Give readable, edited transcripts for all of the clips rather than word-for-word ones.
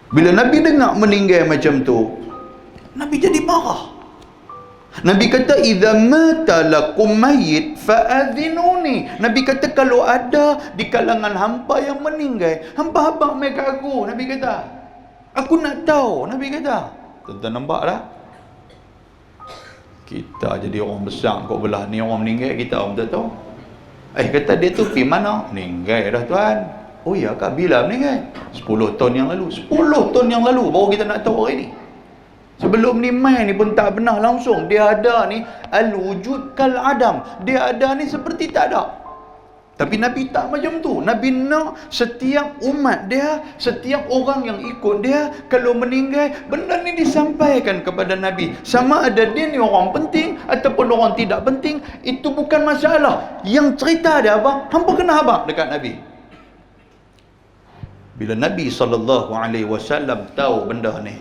Bila Nabi dengar meninggal macam tu, Nabi jadi marah. Nabi kata, idza mata lakum mayyit fa'adhinuni. Nabi kata, kalau ada di kalangan hampa yang meninggal, hampa abang mai kat aku. Nabi kata, aku nak tahu. Nabi kata, tuan-tuan nampak dah, kita jadi orang besar kau belah ni, orang meninggal kita orang tak tahu. Kata dia tu pergi mana? Meninggal dah tuan. Oh ya kah? Bila meninggal? 10 tahun yang lalu. 10 tahun yang lalu baru kita nak tahu hari ni. Sebelum ni mai ni pun tak pernah langsung. Dia ada ni al-wujud kal adam. Dia ada ni seperti tak ada. Tapi Nabi tak macam tu. Nabi nak setiap umat dia, setiap orang yang ikut dia, kalau meninggal, benda ni disampaikan kepada Nabi. Sama ada dia ni orang penting ataupun orang tidak penting, itu bukan masalah. Yang cerita dia apa? Hampa kena abang dekat Nabi. Bila Nabi SAW tahu benda ni,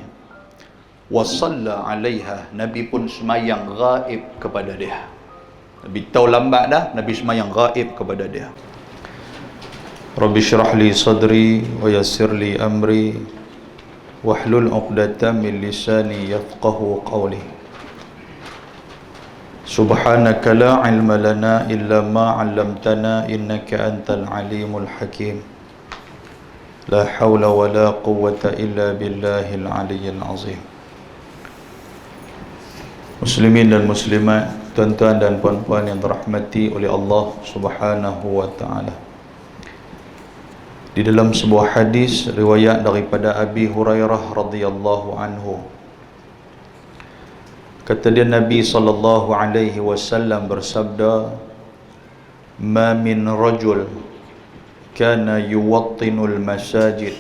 wasalla alaiha, Nabi pun semayang gaib kepada dia. Nabi tahu lambat dah, Nabi semayang gaib kepada dia. Rabbi syrah li sadri wa yassir li amri wahlul 'uqdatam min lisani yafqahu qawli. Subhanaka la ilma lana illa ma 'allamtana innaka antal alimul hakim. La hawla wa la quwwata illa billahil aliyyil azim. Muslimin dan muslimat, tuan-tuan dan puan-puan yang dirahmati oleh Allah Subhanahu wa taala. Di dalam sebuah hadis riwayat daripada Abi Hurairah radhiyallahu anhu, kata dia, Nabi sallallahu alaihi wasallam bersabda, "Ma min rajul kana yuwattinul masajid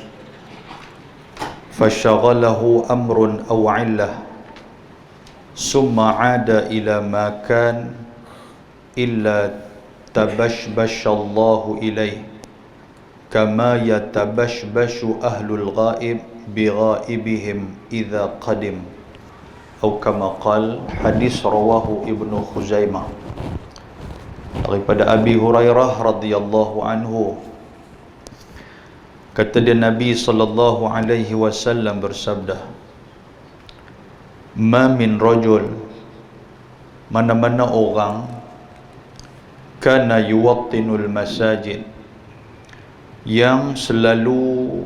fashaghalahu amrun aw 'illah summa 'ada ila ma kan illa tabashbashallahu ilaih kama yatabashbashu ahlul ghaib bighaibihim idza qadim." Atau kama qal. Hadis rawahu Ibnu Khuzaimah. Daripada Abi Hurairah radhiyallahu anhu, kata dia, Nabi sallallahu alaihi wasallam bersabda, "Ma min rajul," mana-mana orang, kana yuwattinul masajid, yang selalu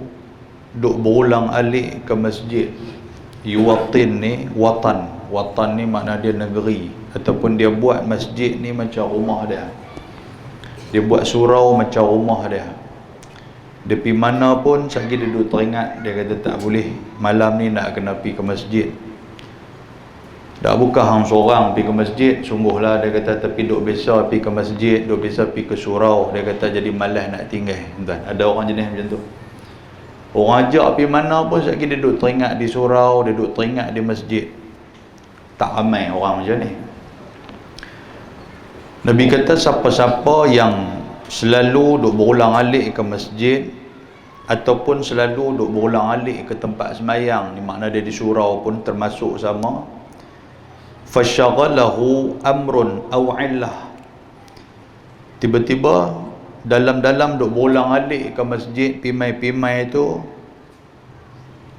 duk berulang-alik ke masjid. Yuwattin ni watan. Watan ni makna dia negeri, ataupun dia buat masjid ni macam rumah dia. Dia buat surau macam rumah dia. Dia pergi mana pun, sekali dia duduk teringat, dia kata tak boleh, malam ni nak kena pergi ke masjid. Tak buka hang seorang pergi ke masjid, sungguhlah dia kata, tapi duk biasa pergi ke masjid, duk biasa pergi ke surau, dia kata jadi malas nak tinggal. Tuan, ada orang jenis macam tu. Orang ajak pergi mana pun, sekali dia duduk teringat di surau, dia duduk teringat di masjid. Tak ramai orang macam ni. Nabi kata, siapa-siapa yang selalu duk berulang-alik ke masjid ataupun selalu duk berulang-alik ke tempat sembahyang, ni makna dia di surau pun termasuk sama, fasyaghalahu amrun aw 'illah, tiba-tiba dalam-dalam duk berulang-alik ke masjid, pimai-pimai tu,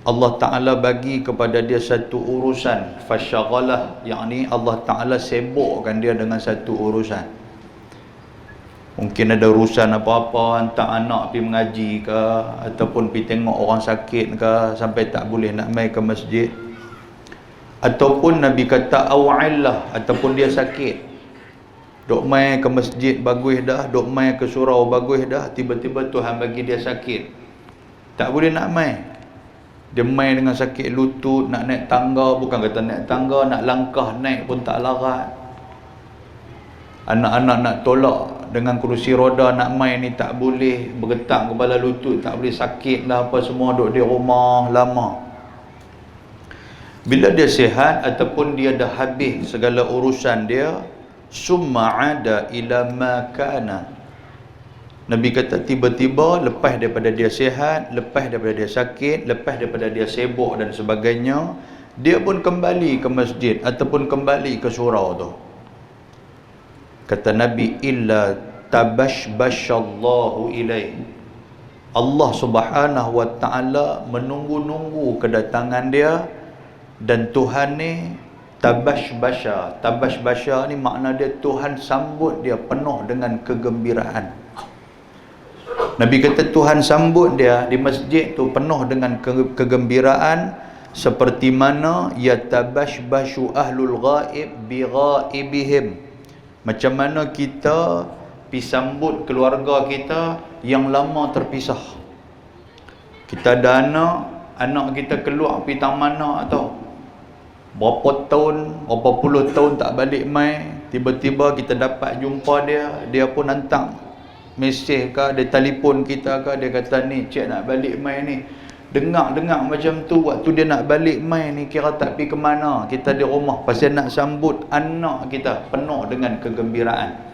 Allah Ta'ala bagi kepada dia satu urusan. Fasyaghalah, yakni Allah Ta'ala sibukkan dia dengan satu urusan. Mungkin ada urusan apa-apa, hantar anak pergi mengaji ke, ataupun pergi tengok orang sakit ke, sampai tak boleh nak mai ke masjid. Ataupun Nabi kata aw'illah, ataupun dia sakit, duk mai ke masjid bagus dah, duk mai ke surau bagus dah, tiba-tiba Tuhan bagi dia sakit, tak boleh nak mai. Dia mai dengan sakit lutut, nak naik tangga, bukan kata naik tangga, nak langkah naik pun tak larat. Anak-anak nak tolak dengan kerusi roda nak mai ni tak boleh, bergetak kepala lutut, tak boleh, sakit lah apa semua, duduk di rumah lama. Bila dia sihat ataupun dia dah habis segala urusan dia, summa ada ila ma kana, Nabi kata tiba-tiba lepas daripada dia sihat, lepas daripada dia sakit, lepas daripada dia sibuk dan sebagainya, dia pun kembali ke masjid ataupun kembali ke surau tu. Kata Nabi, illa tabashbashallahu ilaih, Allah Subhanahu wa ta'ala menunggu-nunggu kedatangan dia, dan Tuhan ni tabashbasha. Tabashbasha ni makna dia Tuhan sambut dia penuh dengan kegembiraan. Nabi kata Tuhan sambut dia di masjid tu penuh dengan kegembiraan, seperti mana yatabashbashu ahlul ghaib bi ghaibihim. Macam mana kita pergi sambut keluarga kita yang lama terpisah. Kita ada anak kita keluar pergi taman anak tau. Berapa tahun, berapa puluh tahun tak balik mai, tiba-tiba kita dapat jumpa dia pun hantar mesej ke, dia telefon kita ke, dia kata ni cik nak balik mai ni. Dengar macam tu, waktu dia nak balik mai ni kira tak pergi ke mana, kita di rumah pasal nak sambut anak kita penuh dengan kegembiraan.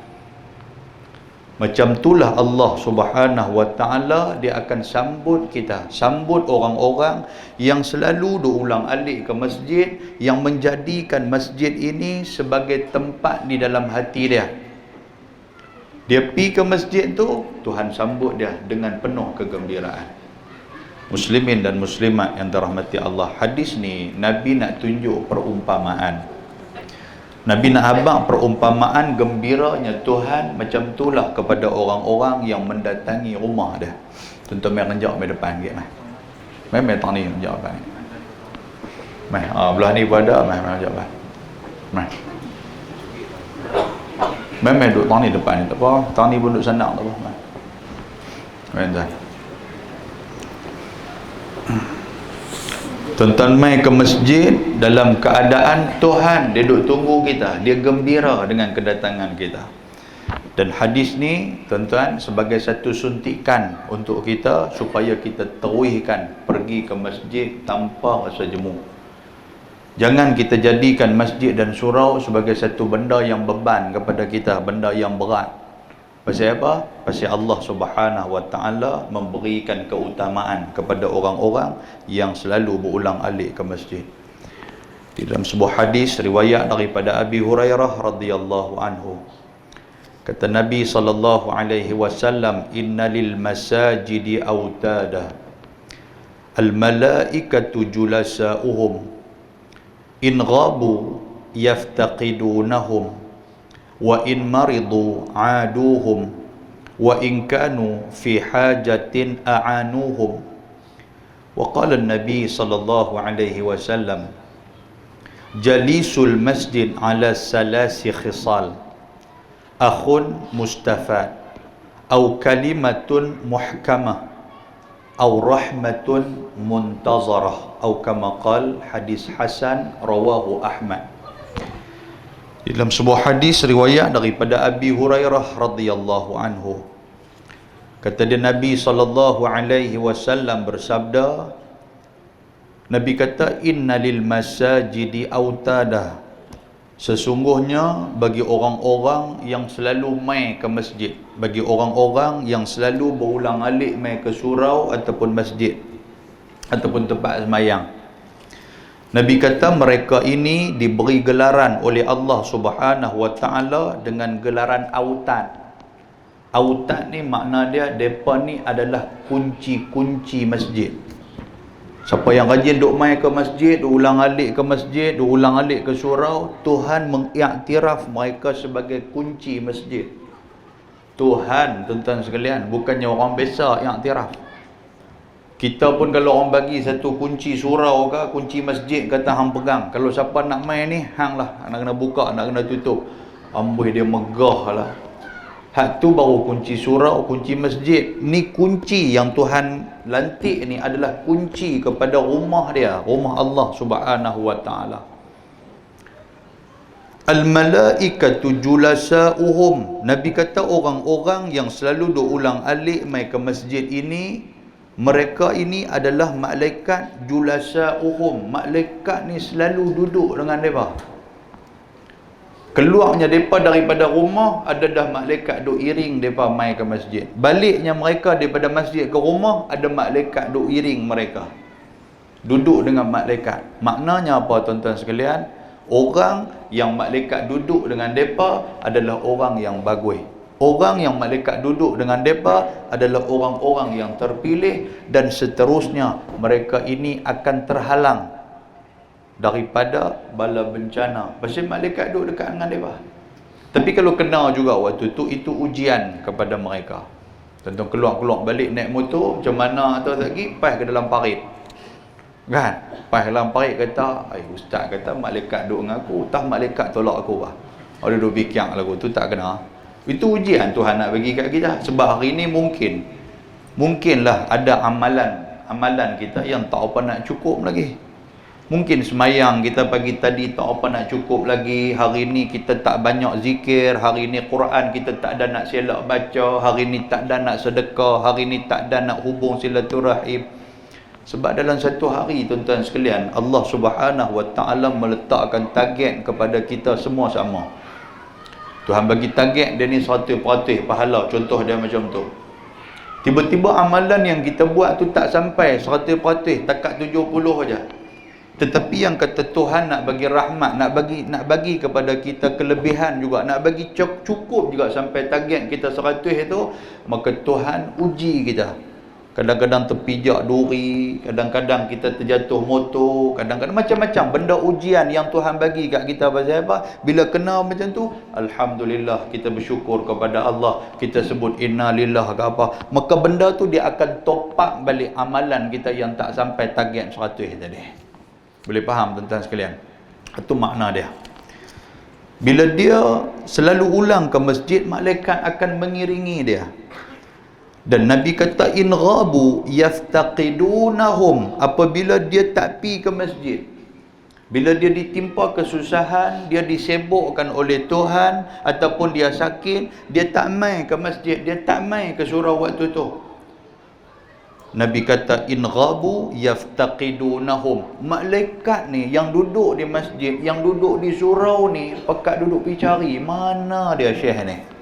Macam itulah Allah Subhanahu wa ta'ala, dia akan sambut kita, sambut orang-orang yang selalu berulang alik ke masjid, yang menjadikan masjid ini sebagai tempat di dalam hati dia. Dia pergi ke masjid tu, Tuhan sambut dia dengan penuh kegembiraan. Muslimin dan muslimat yang dirahmati Allah, hadis ni Nabi nak tunjuk perumpamaan. Nabi nak abang perumpamaan gembiranya Tuhan macam itulah kepada orang-orang yang mendatangi rumah dia. Tuan-tuan mai renjak mai depan sikit mai. Mai tang ni renjak depan. Mai belah ni pada mai renjak depan. Mai duduk tang ni depan ni tak apa. Tang ni pun duduk sana tak apa. Mai tuan. Tuan-tuan mai ke masjid dalam keadaan Tuhan dia duduk tunggu kita, dia gembira dengan kedatangan kita. Dan hadis ni tuan-tuan sebagai satu suntikan untuk kita supaya kita teruskan pergi ke masjid tanpa rasa jemu. Jangan kita jadikan masjid dan surau sebagai satu benda yang beban kepada kita, benda yang berat. Pasal apa? Pasal Allah Subhanahu wa ta'ala memberikan keutamaan kepada orang-orang yang selalu berulang alik ke masjid. Di dalam sebuah hadis riwayat daripada Abi Hurairah radhiyallahu anhu, kata Nabi sallallahu alaihi wasallam, innalil masajidi autada al malaikatu julasa'uhum in ghabu yaftaqidunahum wa in maridu aduhum wa in kanu fi hajatin a'anuhum. Wa qala an-nabi sallallahu alaihi wasallam, jalisul masjid ala salasi khisal, akhun mustafad au kalimatun muhkamah au rahmatun muntazarah au kama qal. Hadis hasan rawahu Ahmad. Dalam sebuah hadis riwayat daripada Abi Hurairah radhiyallahu anhu, kata dia Nabi sallallahu alaihi wasallam bersabda, Nabi kata innalil masajidi autada, sesungguhnya bagi orang-orang yang selalu mai ke masjid, bagi orang-orang yang selalu berulang alik mai ke surau ataupun masjid ataupun tempat sembahyang, Nabi kata mereka ini diberi gelaran oleh Allah Subhanahu wa ta'ala dengan gelaran autad. Autad ni makna dia, mereka ni adalah kunci-kunci masjid. Siapa yang rajin duk mai ke masjid, duk ulang alik ke masjid, duk ulang alik ke surau, Tuhan mengiktiraf mereka sebagai kunci masjid. Tuhan, tuan-tuan sekalian, bukannya orang biasa iktiraf. Kita pun kalau orang bagi satu kunci surau ke, kunci masjid kata hang pegang, kalau siapa nak main ni, hang lah, nak kena buka, nak kena tutup. Amboi dia megah lah. Hak tu baru kunci surau, kunci masjid. Ni kunci yang Tuhan lantik ni adalah kunci kepada rumah dia, rumah Allah Subhanahu wa ta'ala. Al-malaikatu julasa'uhum, Nabi kata orang-orang yang selalu ulang alik mai ke masjid ini, mereka ini adalah malaikat julasa'uhum. Malaikat ni selalu duduk dengan mereka. Keluarnya mereka daripada rumah, ada dah malaikat duk iring mereka mai ke masjid. Baliknya mereka daripada masjid ke rumah, ada malaikat duk iring mereka. Duduk dengan malaikat. Maknanya apa tuan-tuan sekalian? Orang yang malaikat duduk dengan mereka adalah orang yang bagus. Orang yang malaikat duduk dengan mereka adalah orang-orang yang terpilih, dan seterusnya mereka ini akan terhalang daripada bala bencana. Pasal malaikat duduk dekat dengan mereka. Tapi kalau kena juga waktu tu, itu ujian kepada mereka. Tentu keluar balik naik motor, macam mana tu lagi, pas ke dalam parit. Kan? Pas dalam parit kata, ustaz kata malaikat duduk dengan aku, tah malaikat tolak aku bah. Ada duduk bikiang lagu tu tak kena. Itu ujian Tuhan nak bagi kat kita. Sebab hari ni mungkinlah ada amalan kita yang tak apa nak cukup lagi. Mungkin semayang kita pagi tadi tak apa nak cukup lagi. Hari ni kita tak banyak zikir. Hari ni Quran kita tak ada nak selak baca. Hari ni tak ada nak sedekah. Hari ni tak ada nak hubung silaturahim. Sebab dalam satu hari, tuan-tuan sekalian, Allah Subhanahu Wa Taala meletakkan target kepada kita semua sama. Tuhan bagi target dia ni 100% pahala. Contoh dia macam tu. Tiba-tiba amalan yang kita buat tu tak sampai 100%, takat 70 aja. Tetapi yang kata Tuhan nak bagi rahmat, nak bagi kepada kita kelebihan juga, nak bagi cukup juga sampai target kita 100 itu, maka Tuhan uji kita. Kadang-kadang terpijak duri, kadang-kadang kita terjatuh motor, kadang-kadang macam-macam benda ujian yang Tuhan bagi kat kita. Pasal apa? Bila kena macam tu, alhamdulillah, kita bersyukur kepada Allah, kita sebut inna lillah ke apa, maka benda tu dia akan top up balik amalan kita yang tak sampai target 100 tadi. Boleh faham tuan-tuan sekalian? Itu makna dia. Bila dia selalu ulang ke masjid, malaikat akan mengiringi dia. Dan Nabi kata, in ghabu yaftaqidunahum. Apabila dia tak pi ke masjid, bila dia ditimpa kesusahan, dia disibukkan oleh Tuhan, ataupun dia sakit, dia tak mai ke masjid, dia tak mai ke surau waktu tu. Nabi kata, in ghabu yaftaqidunahum. Malaikat ni yang duduk di masjid, yang duduk di surau ni, pekat duduk pergi cari mana dia Syekh ni.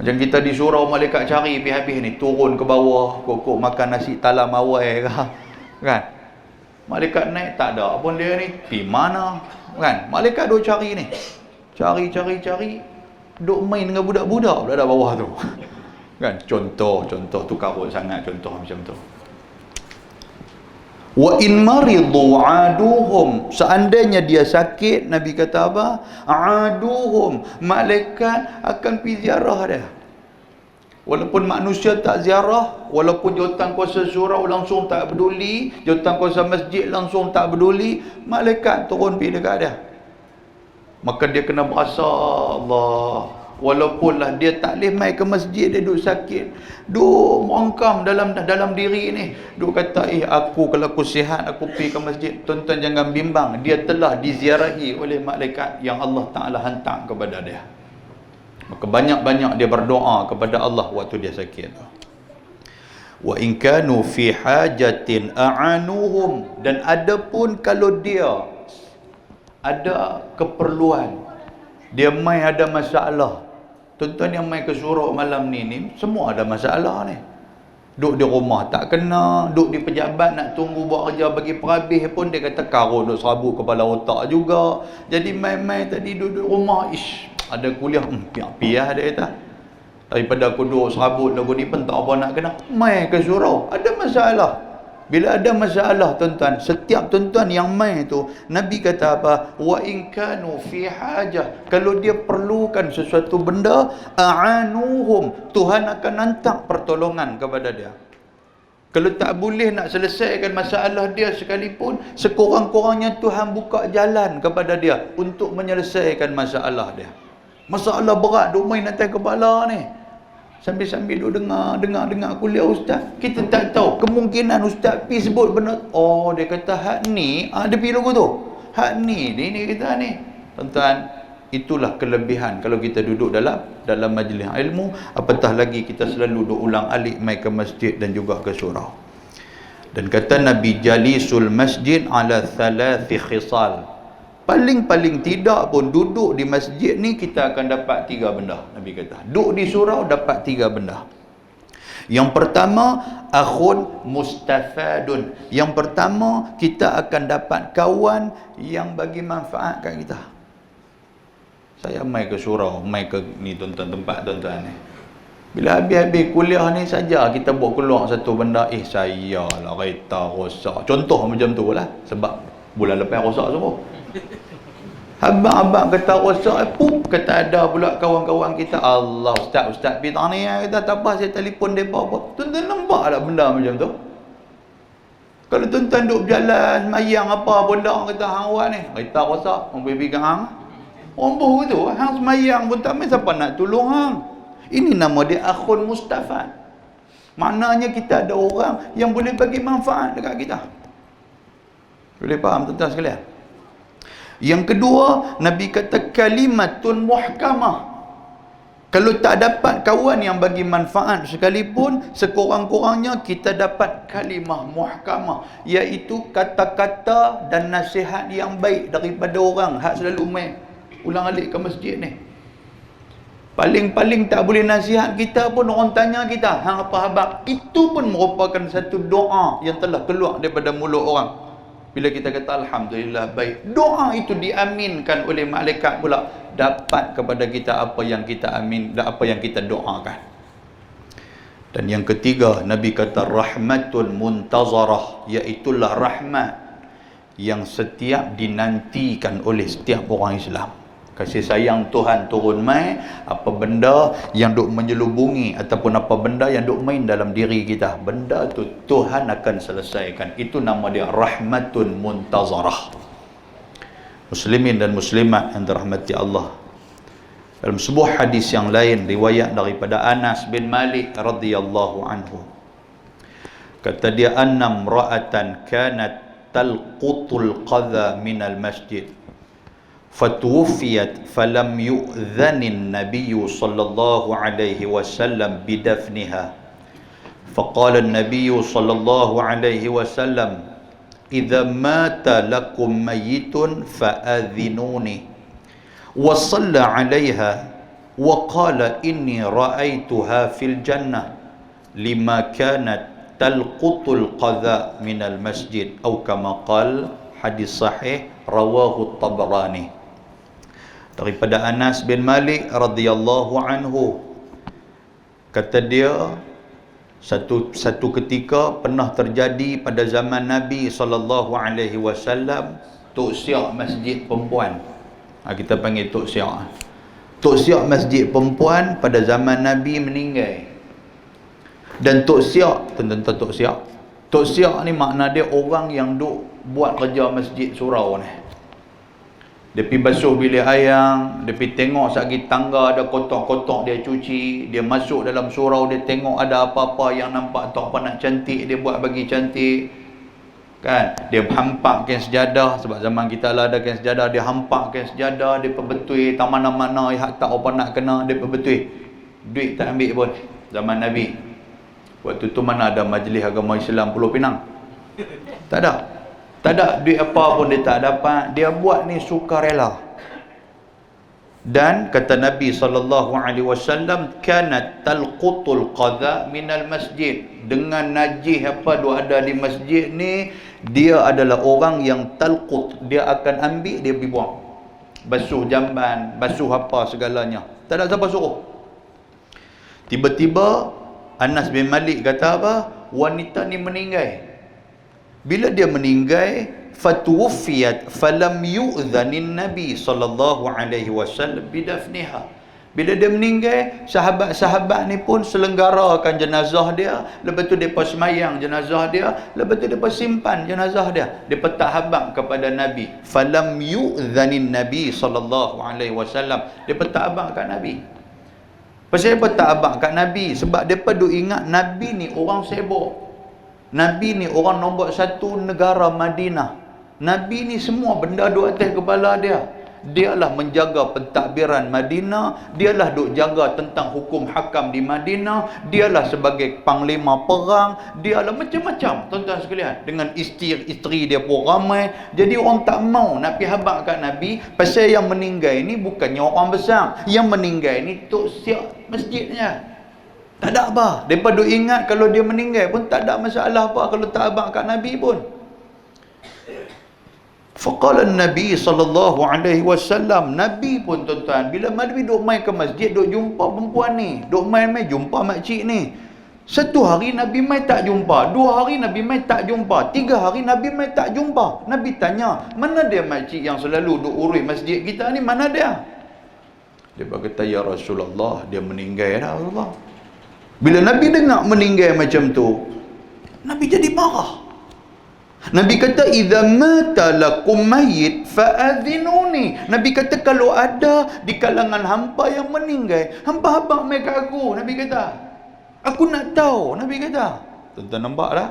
Macam kita di surau, malaikat cari pergi habis ni, turun ke bawah, kok makan nasi talam awai ke, kan? Malaikat naik tak ada pun dia ni, pergi mana, kan? Malaikat duk cari ni, cari, duk main dengan budak-budak dah bawah tu. Kan? Contoh tu karut sangat contoh macam tu. Wa in maridu aduhum. Seandainya dia sakit, Nabi kata apa? Aduhum. Malaikat akan pergi ziarah dia. Walaupun manusia tak ziarah, walaupun jawatankuasa surau langsung tak peduli, jawatankuasa masjid langsung tak peduli, malaikat turun pergi dekat dia. Maka dia kena berasa, Allah, walaupunlah dia tak boleh mai ke masjid, dia duduk sakit, duk merangkam dalam diri ni, duk kata, aku kalau aku sihat aku pergi ke masjid. Tuan-tuan jangan bimbang, dia telah diziarahi oleh malaikat yang Allah Ta'ala hantar kepada dia. Maka banyak-banyak dia berdoa kepada Allah waktu dia sakit. Wa in kanu fi hajatin a'anuhum. Dan adapun kalau dia ada keperluan, dia mai ada masalah. Tuan-tuan yang mai ke surau malam ni semua ada masalah ni. Duk di rumah tak kena, duk di pejabat nak tunggu buat kerja bagi perhabis pun dia kata karut duk serabut kepala otak juga. Jadi mai-mai tadi duduk rumah, ada kuliah, piah dia kata. Daripada aku duduk serabut lagu ni pun tak apa nak kena. Mai ke surau, ada masalah. Bila ada masalah, tuan-tuan, setiap tuan-tuan yang mai tu, Nabi kata apa? Wa in kanu fi hajah. Kalau dia perlukan sesuatu benda, a'anuhum. Tuhan akan hantar pertolongan kepada dia. Kalau tak boleh nak selesaikan masalah dia sekalipun, sekurang-kurangnya Tuhan buka jalan kepada dia untuk menyelesaikan masalah dia. Masalah berat, duk main atas kepala ni. Sambil-sambil duk dengar kuliah ustaz. Kita tak tahu, kemungkinan ustaz pi sebut benda. Oh, dia kata hak ni, dia pi lagu tu. Hak ni kita ni. Tuan-tuan, itulah kelebihan kalau kita duduk dalam majlis ilmu, apatah lagi kita selalu duk ulang alik mai ke masjid dan juga ke surau. Dan kata Nabi, jalisul masjid ala thalathi khisal. Paling tidak pun duduk di masjid ni kita akan dapat 3 benda. Nabi kata, duduk di surau dapat 3 benda. Yang pertama, akhun mustafadun. Yang pertama, kita akan dapat kawan yang bagi manfaat kat kita. Saya mai ke surau, mai ke ni tuan-tuan, tempat tuan-tuan ni. Bila habis-habis kuliah ni saja kita buat keluar satu benda, saya lah kereta rosak. Contoh macam tu lah. Sebab bulan lepas rosak semua. Abang-abang kata rosak, pup, kata ada pula kawan-kawan kita. Allah, ustaz pergi ni, kita tak apa, saya telefon mereka apa. Tuan-tuan nampak tak benda macam tu? Kalau tuan-tuan duduk berjalan, semayang apa benda, orang kata hang awak ni, kereta rosak, orang pergi hang. Orang bohong tu, hang semayang pun tak main, siapa nak tolong hang? Ini nama dia akhun mustafad. Maknanya kita ada orang yang boleh bagi manfaat dekat kita. Boleh faham tuan-tuan sekalian? Yang kedua, Nabi kata kalimatun muhkamah. Kalau tak dapat kawan yang bagi manfaat sekalipun, sekurang-kurangnya kita dapat kalimah muhkamah, iaitu kata-kata dan nasihat yang baik daripada orang hak selalu main ulang-alik ke masjid ni. Paling-paling tak boleh nasihat kita pun orang tanya kita, hang apa habaq? Itu pun merupakan satu doa yang telah keluar daripada mulut orang. Bila kita kata alhamdulillah baik, doa itu diaminkan oleh malaikat pula, dapat kepada kita apa yang kita amin dan apa yang kita doakan. Dan yang ketiga, Nabi kata rahmatul muntazarah, iaitulah rahmat yang setiap dinantikan oleh setiap orang Islam. Kasih sayang Tuhan turun mai, apa benda yang duk menyelubungi ataupun apa benda yang duk main dalam diri kita, benda tu Tuhan akan selesaikan. Itu nama dia rahmatun muntazarah. Muslimin dan muslimat yang dirahmati Allah, dalam sebuah hadis yang lain riwayat daripada Anas bin Malik radhiyallahu anhu, kata dia, annam ra'atan kanat talqutul qadha minal masjid فتوفيت فلم يؤذن النبي صلى الله عليه وسلم بدفنها فقال النبي صلى الله عليه وسلم إذا مات لكم ميت فآذنوني وصلى عليها وقال إني رأيتها في الجنة لما كانت تلقط القذى من المسجد أو كما قال. Hadis sahih rawahu Tabrani. Daripada Anas bin Malik radhiyallahu anhu, kata dia, satu ketika pernah terjadi pada zaman Nabi sallallahu alaihi wasallam tok siak masjid perempuan. Kita panggil tok siak. Tok siak masjid perempuan pada zaman Nabi meninggal. Dan tok siak, tuan-tuan tok siak. Tok siak ni makna dia orang yang duk buat kerja masjid surau ni. Dia pergi basuh bilik ayam, dia pergi tengok sagi tangga ada kotak-kotak, dia cuci. Dia masuk dalam surau, dia tengok ada apa-apa yang nampak tak apa nak cantik, dia buat bagi cantik. Kan? Dia hampak kain sejadah, sebab zaman kita lah ada kain sejadah, dia hampak kain sejadah, dia perbetui tak mana-mana yang tak apa nak kena, dia perbetui. Duit tak ambil pun zaman Nabi. Waktu tu mana ada majlis agama Islam Pulau Pinang? Tak ada. Tak ada duit apa pun dia tak dapat. Dia buat ni sukarela. Dan kata Nabi SAW, kanat talqutul qadha minal masjid. Dengan najis apa dia ada di masjid ni, dia adalah orang yang talqut. Dia akan ambil, dia pergi buang. Basuh jamban, basuh apa segalanya. Tak ada siapa suruh. Tiba-tiba Anas bin Malik kata apa? Wanita ni meninggal. Bila dia meninggal, fatuwfiyat falam yu'dhanin Nabi sallallahu alaihi wasallam bidafniha. Bila dia meninggal, sahabat-sahabat ni pun selenggarakan jenazah dia, lepas tu depa semayang jenazah dia, lepas tu depa simpan jenazah dia. Depa tak habaq kepada Nabi. Falam yu'dhanin Nabi sallallahu alaihi wasallam. Depa tak habaq kat Nabi. Pasal apa tak habaq kat Nabi? Sebab depa duk ingat Nabi ni orang sibuk. Nabi ni orang nombor satu negara Madinah. Nabi ni semua benda duk atas kepala dia. Dialah menjaga pentadbiran Madinah, dialah duk jaga tentang hukum hakam di Madinah, dialah sebagai panglima perang, dialah macam-macam tuan-tuan sekalian. Dengan isteri dia pun ramai. Jadi orang tak mau nak pergi habaq kat Nabi, pasal yang meninggal ni bukannya orang besar. Yang meninggal ni tok siak masjidnya. Tak ada apa. Mereka duk ingat kalau dia meninggal pun tak ada masalah apa kalau tak habaq kat Nabi pun. Faqala Nabi sallallahu alaihi wasallam, Nabi pun tuan-tuan, bila Nabi duk main ke masjid, duk jumpa perempuan ni, duk main-main jumpa makcik ni. Satu hari Nabi main tak jumpa, 2 hari Nabi main tak jumpa, 3 hari Nabi main tak jumpa. Nabi tanya, mana dia makcik yang selalu duk urus masjid kita ni, mana dia? Dia berkata, ya Rasulullah, dia meninggal dah Allah. Bila Nabi dengar meninggal macam tu, Nabi jadi marah. Nabi kata, idza mata lakum mayyit fa'adhinuni. Nabi kata, kalau ada di kalangan hamba yang meninggal, hamba abang mai kat aku. Nabi kata, aku nak tahu. Nabi kata, tuan-tuan nampak dah,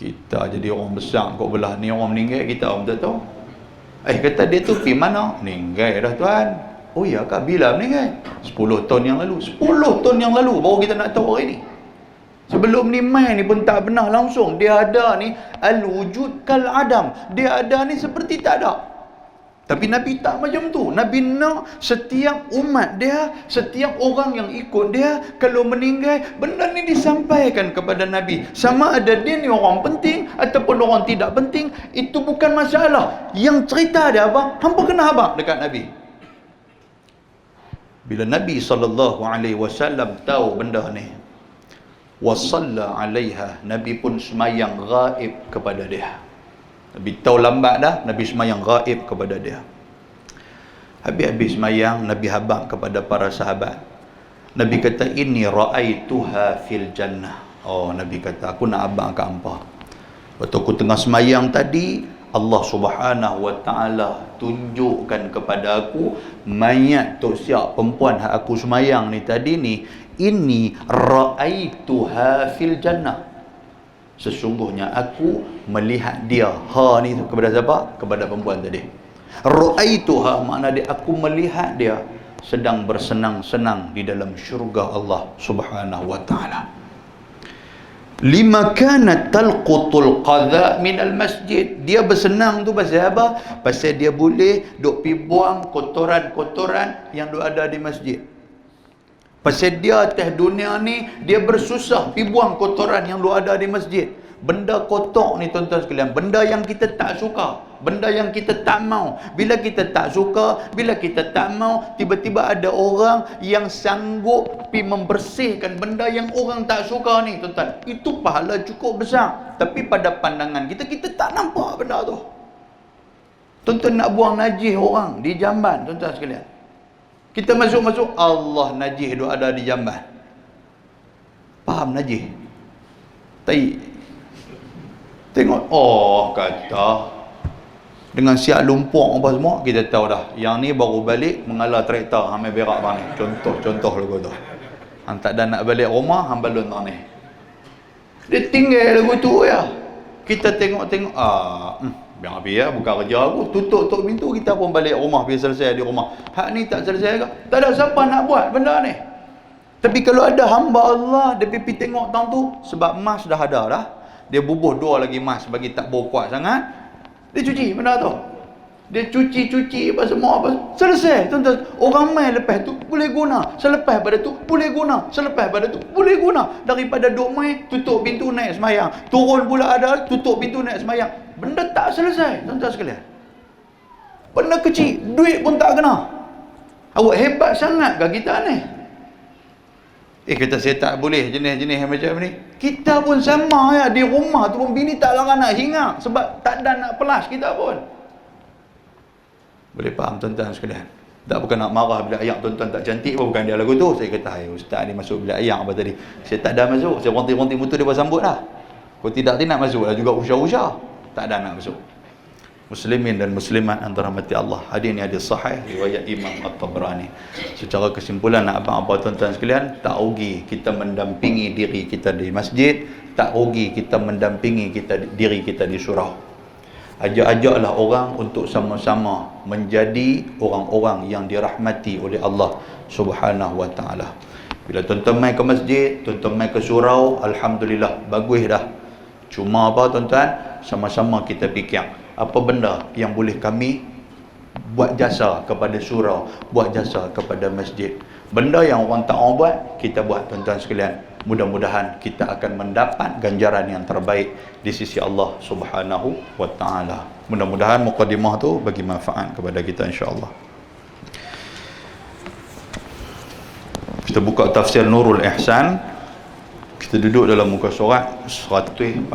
kita jadi orang besar kat belah ni, orang meninggal kita orang tak tahu. Kata dia tu pergi mana? Meninggal dah tuan. Oh ya kah, bila meninggal? 10 tahun yang lalu. 10 tahun yang lalu baru kita nak tahu hari ni. Sebelum ni main ni pun tak pernah langsung. Dia ada ni al-wujud kal adam. Dia ada ni seperti tak ada. Tapi Nabi tak macam tu. Nabi nak setiap umat dia, setiap orang yang ikut dia, kalau meninggal, benda ni disampaikan kepada Nabi. Sama ada dia ni orang penting ataupun orang tidak penting, itu bukan masalah. Yang cerita dia apa, hampa kena habaq dekat Nabi. Bila Nabi SAW tahu benda ni, wasalla alaiha, Nabi pun semayang ghaib kepada dia. Nabi tahu lambat dah, Nabi semayang ghaib kepada dia. Habis-habis semayang, Nabi habaq kepada para sahabat. Nabi kata, inni ra'aituha fil jannah. Oh, Nabi kata, aku nak habaq kat hampa. Waktu aku tengah semayang tadi, Allah Subhanahu wa ta'ala tunjukkan kepada aku mayat tok siap perempuan hak aku semayang ni tadi ni, inni ra'aituha fil jannah. Sesungguhnya aku melihat dia. Ha ni kepada siapa? Kepada perempuan tadi. Ra'aituha makna dia, aku melihat dia sedang bersenang-senang di dalam syurga Allah Subhanahu wa ta'ala. Lima kanat talqutul qadha min al masjid. Dia bersenang tu pasal apa? Pasal dia boleh duk pi buang kotoran-kotoran yang duk ada di masjid. Pasal dia atas dunia ni, dia bersusah pi buang kotoran yang duk ada di masjid. Benda kotor ni tuan-tuan sekalian, benda yang kita tak suka, benda yang kita tak mau. Bila kita tak suka, bila kita tak mau, tiba-tiba ada orang yang sanggup pi membersihkan benda yang orang tak suka ni tuan-tuan. Itu pahala cukup besar. Tapi pada pandangan kita, kita tak nampak benda tu. Tuan-tuan nak buang najis orang di jamban tuan-tuan sekalian. Kita masuk-masuk, Allah najis duk ada di jamban. Faham najis? Tai. Tengok, oh kata dengan siap lumpur apa semua, kita tahu dah yang ni baru balik mengalah traktor hamil berak bang ni. Contoh lagu tu. Hang tak dah nak balik rumah, hang balon bang ni. Dia tinggal lagu tu ya. Kita tengok-tengok, biar api ya, bukan kerja aku. Tutup pintu, kita pun balik rumah, biar selesai di rumah. Hak ni tak selesai ke? Tak ada siapa nak buat benda ni. Tapi kalau ada hamba Allah, dia pergi tengok tang tu, sebab emas dah ada dah. Dia bubuh 2 lagi emas bagi tak bau kuat sangat. Dia cuci benda tu. Dia cuci apa semua apa. Selesai tuan-tuan. Orang main lepas tu boleh guna. Selepas pada tu boleh guna. Selepas pada tu boleh guna. Daripada duk main, tutup pintu naik semayang. Turun pula ada, tutup pintu naik semayang. Benda tak selesai tuan-tuan sekalian. Benda kecil, duit pun tak kena. Awak hebat sangat ke kita ni? Kata saya tak boleh jenis-jenis macam ni. Kita pun sama ya, di rumah tu pun bini tak larang nak hingar sebab tak ada nak pelas kita pun. Boleh faham tuan-tuan sekalian? Tak bukan nak marah bila ayat tuan-tuan tak cantik pun, bukan dia lagu tu. Saya kata, hai ustaz ni masuk bila ayat apa tadi. Saya tak ada masuk. Saya ronti-ronti mutu dia sambut dah. Kalau tidak nak masuk lah juga usah-usah. Tak ada nak masuk. Muslimin dan muslimat antara mati Allah. Hadis ni hadis sahih riwayat Imam At-Tabrani. Secara kesimpulan nak apa tuan-tuan sekalian, tak rugi kita mendampingi diri kita di masjid, tak rugi kita mendampingi diri kita di surau. Ajak-ajaklah orang untuk sama-sama menjadi orang-orang yang dirahmati oleh Allah Subhanahu wa taala. Bila tuan-tuan mai ke masjid, tuan-tuan mai ke surau, alhamdulillah bagus dah. Cuma apa tuan-tuan, sama-sama kita fikir apa benda yang boleh kami buat jasa kepada surau, buat jasa kepada masjid. Benda yang orang tak mau buat, kita buat tuan-tuan sekalian. mudah-mudahan kita akan mendapat ganjaran yang terbaik di sisi Allah Subhanahu wa taala. Mudah-mudahan mukadimah tu bagi manfaat kepada kita insya-Allah. Kita buka tafsir Nurul Ihsan. Kita duduk dalam muka surat 114.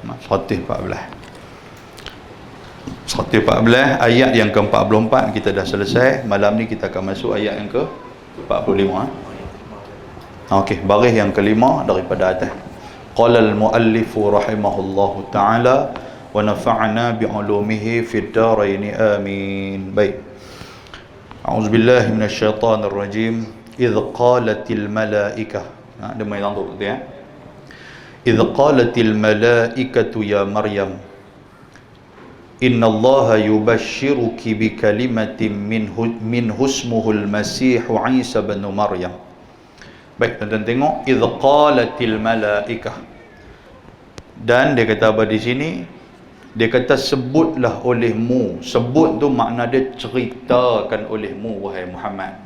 114 ayat yang ke-44 kita dah selesai. Malam ni kita akan masuk ayat yang ke-45. Okey, baris yang kelima daripada atas. Qala al-muallif rahimahullahu taala wa nafa'na bi'ulumihi fid dharain amin. Baik. A'udzubillahi minasyaitonir rajim. Idz qalatil malaikah. Ada mai lantuk tu ya. Idz qalatil malaikatu ya Maryam innallaha yubashshiruki bikalimatin minhu ismuhul masih Isa bin Maryam. Baik, tuan-tuan tengok idz qalatil malaikah. Dan dia kata apa di sini? Dia kata sebutlah olehmu. Sebut tu makna dia ceritakan olehmu wahai Muhammad.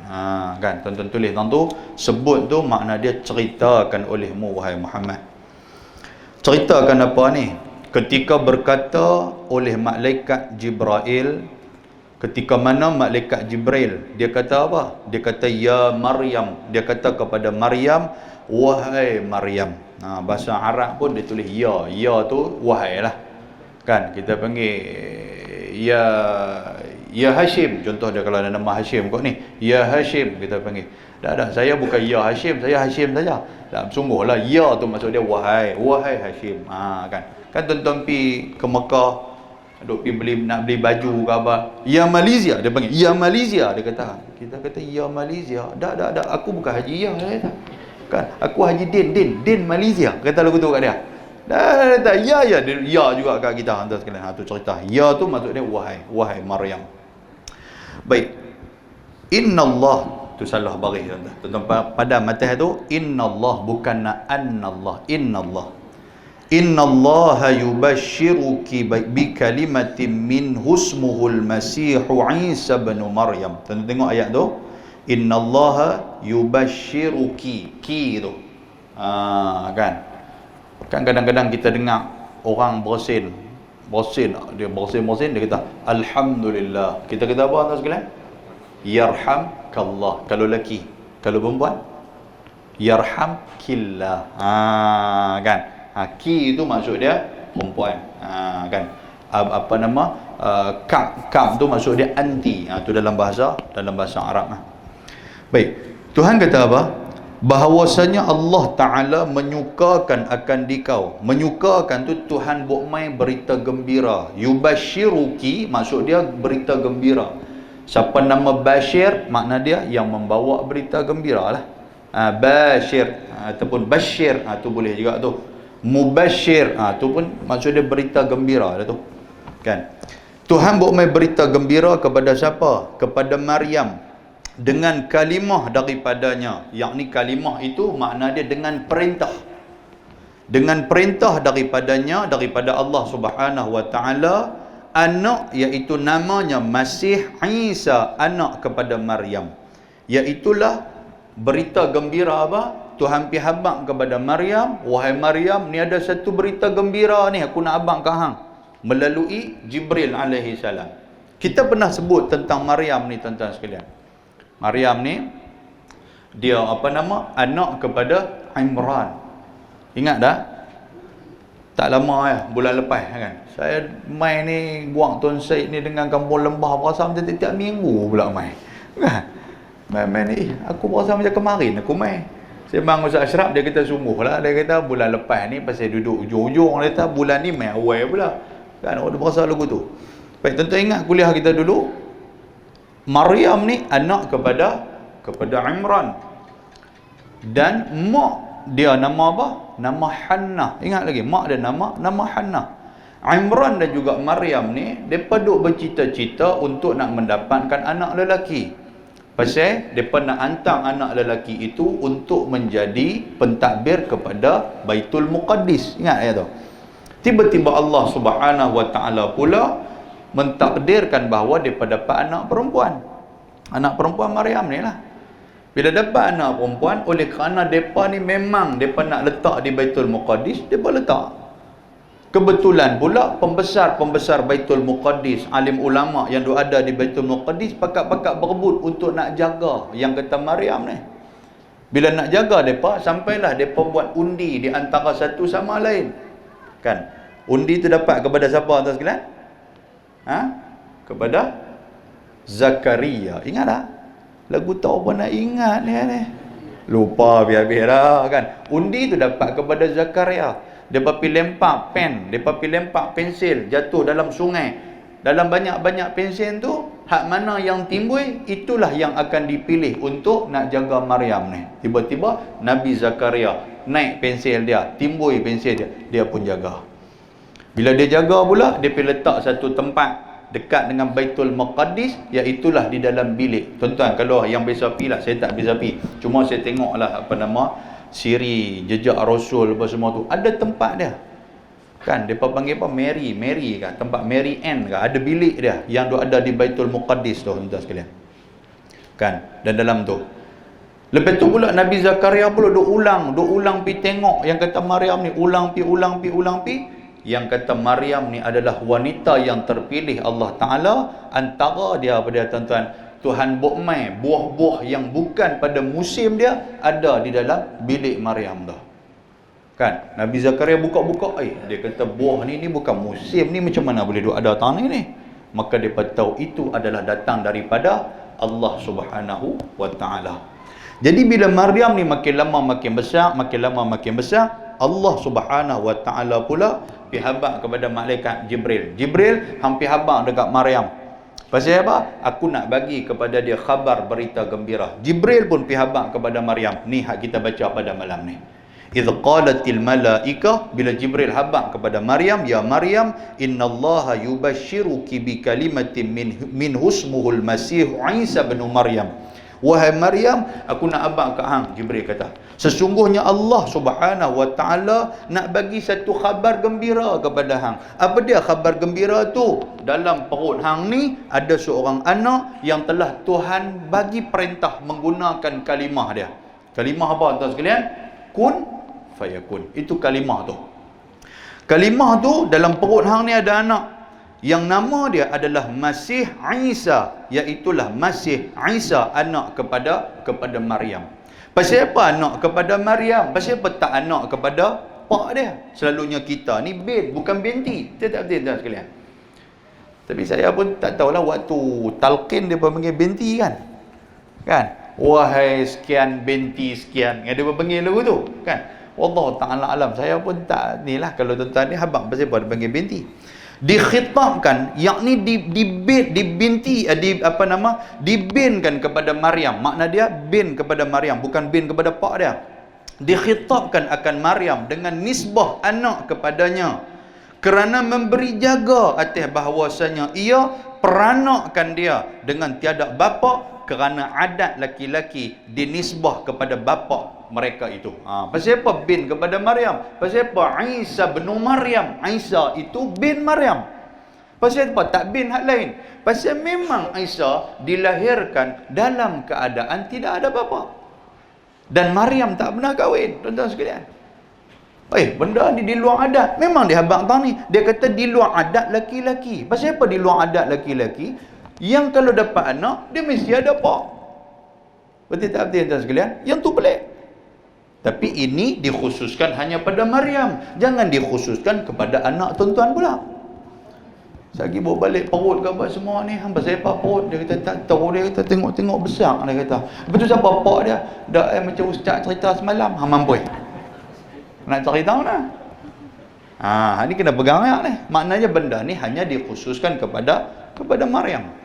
Kan tuan-tuan tulis tu, sebut tu makna dia ceritakan olehmu wahai Muhammad. Ceritakan apa ni? Ketika berkata oleh malaikat Jibril, ketika mana malaikat Jibril, dia kata apa? Dia kata ya Maryam. Dia kata kepada Maryam, wahai Maryam. Bahasa Arab pun dia tulis ya. Ya tu wahai lah. Kan kita panggil ya Hashim. Contoh dia kalau ada nama Hashim kau ni, ya Hashim kita panggil. Tak, saya bukan ya Hashim, saya Hashim saja. Tak, sungguhlah ya tu maksud dia wahai Hashim. Kan tuan-tuan pergi ke Mekah, duk pergi nak beli baju ke apa, ya Malaysia dia panggil, ya Malaysia dia kata. Kita kata ya Malaysia. Tak, aku bukan Haji ya kata. Kan aku Haji Din Malaysia. Kata lagu tu kat dia. Tak, ya juga kat kita hantar sekalian. Tu cerita. Ya tu maksud dia wahai Maryam. Baik. Innallah tu salah baris tuan-tuan. Pada matah tu innallah bukan annallah. Innallaha yubashshiruki bi kalimatin minhu ismuhul masih Isa bin Maryam. Tuan-tuan tengok ayat tu. Innallaha yubashshiruki. Ki tu. Kan kadang-kadang kita dengar orang bersin dia kata alhamdulillah. Kita kata apa tuan sekalian? Yarhamkallah kalau lelaki. Kalau perempuan yarhamkillah. Kan ki itu maksud dia perempuan. Kan apa nama kab tu maksud dia anti. Tu dalam bahasa Arab. Baik, Tuhan kata apa? Bahawasanya Allah Ta'ala menyukakan akan dikau. Menyukakan tu Tuhan buat main berita gembira. Yubashiruki maksud dia berita gembira. Siapa nama Bashir makna dia yang membawa berita gembira lah. Bashir ataupun Bashir tu boleh juga tu. Mubashir tu pun maksud dia berita gembira dah tu. Kan? Tuhan buat main berita gembira kepada siapa? Kepada Maryam. Dengan kalimah daripadanya, yakni kalimah itu makna dia dengan perintah. Dengan perintah daripadanya, daripada Allah Subhanahu wa taala, anak iaitu namanya Masih Isa, anak kepada Maryam. Iaitulah berita gembira apa? Tuhan pi habaq kepada Maryam, wahai Maryam, ni ada satu berita gembira ni aku nak abang ke hang melalui Jibril alaihi salam. Kita pernah sebut tentang Maryam ni tuan-tuan sekalian. Maryam ni dia apa nama? Anak kepada Imran. Ingat tak? Tak lama bulan lepas kan. Saya main ni buang Tuan Syed ni dengan kampung lembah berasa macam tiap minggu pula main. Kan? Main ni aku berasa macam kemarin aku main. Saya bang Ustaz Ashraf dia kata sungguhlah, dia kata bulan lepas ni pasal duduk ujung-ujung, dia kata bulan ni main awal pula. Kan dia berasa lagu tu. Baik, tuan-tuan ingat kuliah kita dulu. Maryam ni anak kepada Imran. Dan mak dia nama apa? Nama Hannah. Ingat lagi mak dia nama Hannah. Imran dan juga Maryam ni depa duk bercita-cita untuk nak mendapatkan anak lelaki. Pasal depa nak hantar anak lelaki itu untuk menjadi pentadbir kepada Baitul Muqaddis. Ingat ayat tu. Tiba-tiba Allah Subhanahu wa taala pula mentakdirkan bahawa depa dapat anak perempuan. Anak perempuan Maryam ni lah. Bila dapat anak perempuan, oleh kerana mereka ni memang mereka nak letak di Baitul Muqaddis, mereka letak. Kebetulan pula pembesar-pembesar Baitul Muqaddis, alim ulama yang ada di Baitul Muqaddis pakat-pakat berebut untuk nak jaga yang kata Maryam ni. Bila nak jaga mereka, sampailah mereka buat undi di antara satu sama lain. Kan? Undi tu dapat kepada siapa tuan sekalian? Kepada Zakaria. Ingat tak? Lagu tahu apa nak ingat ni. Lupa biar-biar dah kan. Undi tu dapat kepada Zakaria. Dia pergi lempar pen, dia pergi lempar pensil jatuh dalam sungai. Dalam banyak-banyak pensil tu, hak mana yang timbul, itulah yang akan dipilih untuk nak jaga Maryam ni. Tiba-tiba Nabi Zakaria naik pensil dia, timbul pensil dia, dia pun jaga. Bila dia jaga pula, dia pergi letak satu tempat dekat dengan Baitul Muqaddis, iaitulah di dalam bilik. Tuan-tuan, kalau yang biasa pergi lah, saya tak biasa pergi. Cuma saya tengoklah siri jejak Rasul apa semua tu, ada tempat dia. Kan depa panggil apa? Mary kan, tempat Mary Ann kan, ada bilik dia yang ada di Baitul Muqaddis tu tuan-tuan sekalian. Kan, dan dalam tu. Lepas tu pula Nabi Zakaria pula duk ulang pi tengok yang kata Maryam ni, ulang pi. Yang kata Maryam ni adalah wanita yang terpilih Allah Ta'ala. Antara dia apa dia tuan-tuan, Tuhan bokmai buah-buah yang bukan pada musim dia ada di dalam bilik Maryam dah. Kan? Nabi Zakaria buka-buka, dia kata buah ni bukan musim ni, macam mana boleh ada tanah ni? Maka dia tahu itu adalah datang daripada Allah Subhanahu wa Ta'ala. Jadi bila Maryam ni makin lama makin besar, Allah Subhanahu wa Ta'ala pula pergi habaq kepada malaikat Jibril. Jibril hampir habaq dekat Maryam. Pasal apa? Aku nak bagi kepada dia khabar berita gembira. Jibril pun pergi habaq kepada Maryam. Ni hak kita baca pada malam ni. Idh qalatil malaikah, bila Jibril habaq kepada Maryam, ya Maryam, innallaha yubashshiruki bi kalimatin min husmuhul masih Isa bin Maryam. Wahai Maryam, aku nak habaq kat hang, Jibril kata. Sesungguhnya Allah Subhanahu wa Ta'ala nak bagi satu khabar gembira kepada hang. Apa dia khabar gembira tu? Dalam perut hang ni ada seorang anak yang telah Tuhan bagi perintah menggunakan kalimah dia. Kalimah apa tuan sekalian? Kun fayakun. Itu kalimah tu. Kalimah tu dalam perut hang ni ada anak yang nama dia adalah Masih Isa, iaitulah Masih Isa anak kepada Maryam. Pasal apa anak kepada Maryam? Pasal apa tak anak kepada pak dia? Selalunya kita ni bin, bukan binti. Tidak betul sekalian. Tapi saya pun tak tahulah waktu talqin dia panggil binti kan? Kan? Wahai sekian binti sekian. Dia panggil lagu tu, kan? Wallahu ta'ala alam. Saya pun tak nilah kalau tuan-tuan ni habaq pasal apa dia panggil binti. Dikhitabkan, yakni dibinkan kepada Maryam. Makna dia bin kepada Maryam, bukan bin kepada pak dia. Dikhitabkan akan Maryam dengan nisbah anak kepadanya, kerana memberi jaga atas bahawasanya ia peranakkan dia dengan tiada bapa, kerana adat laki-laki dinisbah kepada bapa mereka itu. Pasal apa bin kepada Maryam? Pasal apa Isa bin Maryam? Isa itu bin Maryam. Pasal apa tak bin hak lain? Pasal memang Isa dilahirkan dalam keadaan tidak ada bapa. Dan Maryam tak pernah kahwin, tuan-tuan sekalian. Benda ni di luar adat. Memang dia habaq tang ni. Dia kata di luar adat laki-laki. Pasal apa di luar adat laki-laki? Yang kalau dapat anak, dia mesti ada pak. Betul tak betul tuan sekalian? Yang tu pelik. Tapi ini dikhususkan hanya pada Maryam. Jangan dikhususkan kepada anak tuan-tuan pula. Sagi bawa balik perut ke apa semua ni. Pasal apa perut? Dia kata tak tahu. Dia kata tengok-tengok besar. Dia kata. Betul siapa pak dia? Dah macam ustaz cerita semalam. Mampui. Nak cari tahu lah. Ni kena pegang ayat ni. Maknanya benda ni hanya dikhususkan kepada Maryam.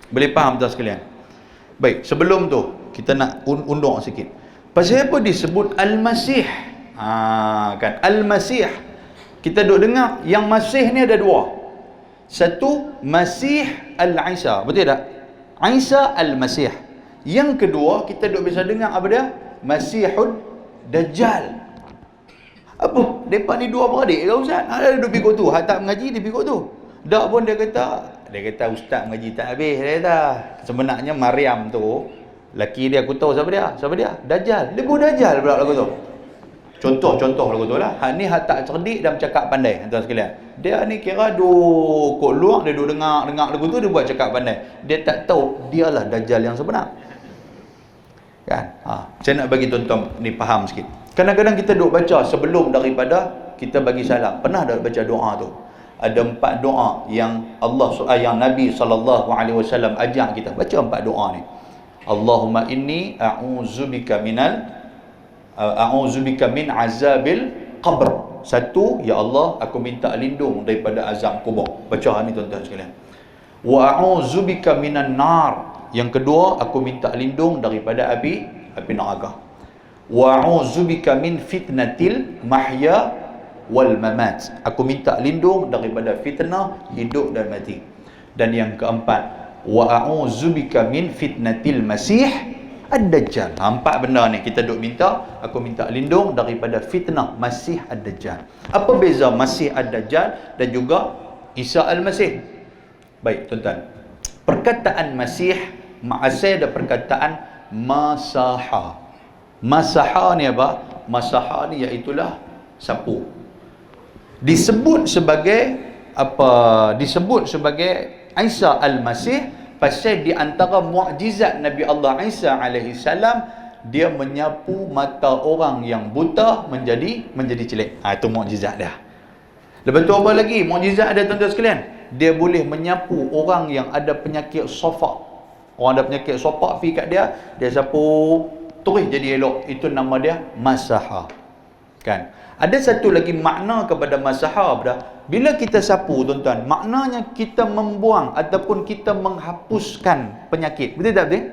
Boleh faham tuan sekalian? Baik, sebelum tu kita nak undur sikit. Pasal apa disebut Al-Masih? Kan Al-Masih. Kita duk dengar yang Masih ni ada dua. Satu Masih Al-Isa, betul tak? Isa Al-Masih. Yang kedua kita duk bisa dengar apa dia? Masihud Dajjal. Apa? Depa ni dua beradik ke ustaz? Ada duk pikir tu, hak tak mengaji dia pikir tu. Dak pun dia kata ustaz mengaji tak habis dia kata. Sebenarnya Maryam tu Laki dia aku tahu siapa dia? Siapa dia? Dajjal. Dia pun Dajjal pula lagu tu. Contoh lagu tu lah. Ni tak cerdik dan cakap pandai, tuan sekalian. Dia ni kira duk kot luar, dia duk dengar lagu tu, dia buat cakap pandai. Dia tak tahu dialah Dajjal yang sebenar. Kan? Saya nak bagi tuan-tuan ni faham sikit. Kadang-kadang kita duk baca sebelum daripada kita bagi salam. Pernah dah baca doa tu? Ada 4 doa yang yang Nabi SAW ajak kita. Baca 4 doa ni. Allahumma inni a'udzubika min azabil qabr. 1, ya Allah, aku minta lindung daripada azab kubur. Baca ni tuan-tuan sekalian. Wa a'udzubika minan nar. Yang kedua, aku minta lindung daripada api neraka. Wa a'udzubika min fitnatil mahya wal mamat. Aku minta lindung daripada fitnah hidup dan mati. Dan yang keempat, wa a'udzubika min fitnatil masih ad-dajjal. 4 benda ni kita duk minta, aku minta lindung daripada fitnah Masih ad-Dajjal. Apa beza Masih ad-Dajjal dan juga Isa al-Masih? Baik tuan-tuan, perkataan Masih asal ada perkataan masaha. Masaha ni apa? Masaha ni iaitulah sapu. Disebut sebagai Isa al-Masih pasal di antara mukjizat Nabi Allah Isa alaihi salam, dia menyapu mata orang yang buta menjadi celek. Itu mukjizat dia. Lepas tu apa lagi mukjizat dia tuan-tuan sekalian? Dia boleh menyapu orang yang ada penyakit sopak. Orang ada penyakit sopak pergi kat dia sapu terus jadi elok. Itu nama dia masaha. Kan? Ada satu lagi makna kepada masaha dah. Bila kita sapu tuan-tuan, maknanya kita membuang ataupun kita menghapuskan penyakit. Betul tak betul?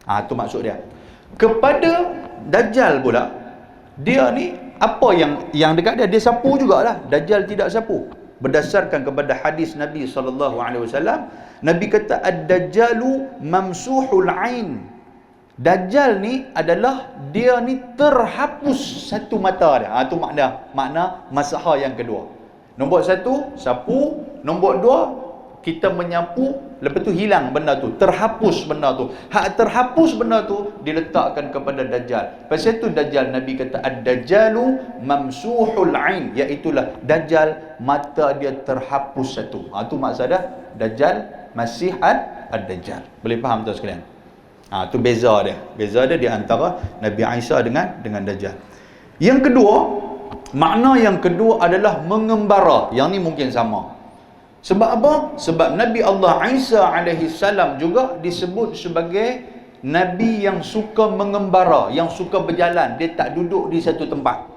Itu maksud dia. Kepada Dajjal pula, dia ni apa yang dekat dia sapu jugalah. Dajjal tidak sapu. Berdasarkan kepada hadis Nabi SAW, Nabi kata ad-dajjalu mamsuhul ain. Dajjal ni adalah dia ni terhapus satu mata dia. Itu makna masaha yang kedua. Nombor 1, sapu. Nombor 2, kita menyapu, lepas tu hilang benda tu, terhapus benda tu. Hak terhapus benda tu diletakkan kepada Dajjal. Pasal tu Dajjal, Nabi kata ad-dajjalu mamsuhul ain, iaitulah Dajjal mata dia terhapus satu. Itu maksud dia Dajjal, Masih ad-Dajjal. Boleh faham tuan sekalian? Itu beza dia. Beza dia di antara Nabi Isa dengan Dajjal. Yang kedua, makna yang kedua adalah mengembara. Yang ni mungkin sama. Sebab apa? Sebab Nabi Allah Isa alaihi salam juga disebut sebagai Nabi yang suka mengembara, yang suka berjalan. Dia tak duduk di satu tempat.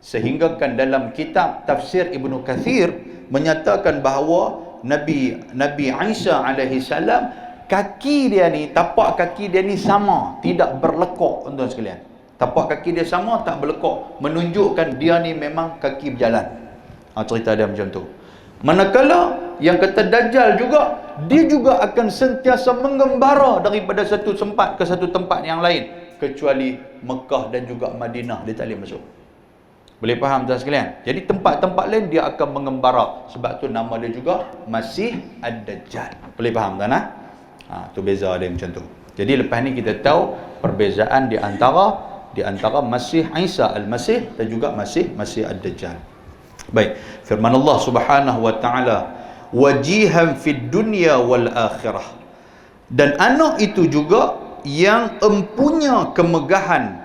Sehingga kan dalam kitab tafsir Ibnu Kathir menyatakan bahawa Nabi Isa alaihi salam, kaki dia ni, tapak kaki dia ni sama, tidak berlekuk tuan-tuan sekalian. Tapak kaki dia sama, tak berlekuk, menunjukkan dia ni memang kaki berjalan. Cerita dia macam tu. Manakala yang kata Dajjal juga, dia juga akan sentiasa mengembara daripada satu tempat ke satu tempat yang lain, kecuali Mekah dan juga Madinah dia tak boleh masuk. Boleh faham tuan sekalian? Jadi tempat-tempat lain dia akan mengembara. Sebab tu nama dia juga Masih ad-Dajjal. Boleh faham tuan? Tu beza dia macam tu. Jadi lepas ni kita tahu perbezaan di antara Masih Isa al-Masih dan juga Masih ad-Dajjal. Baik, firman Allah Subhanahu wa taala, wajihan fid dunya wal akhirah. Dan anak itu juga yang empunya kemegahan.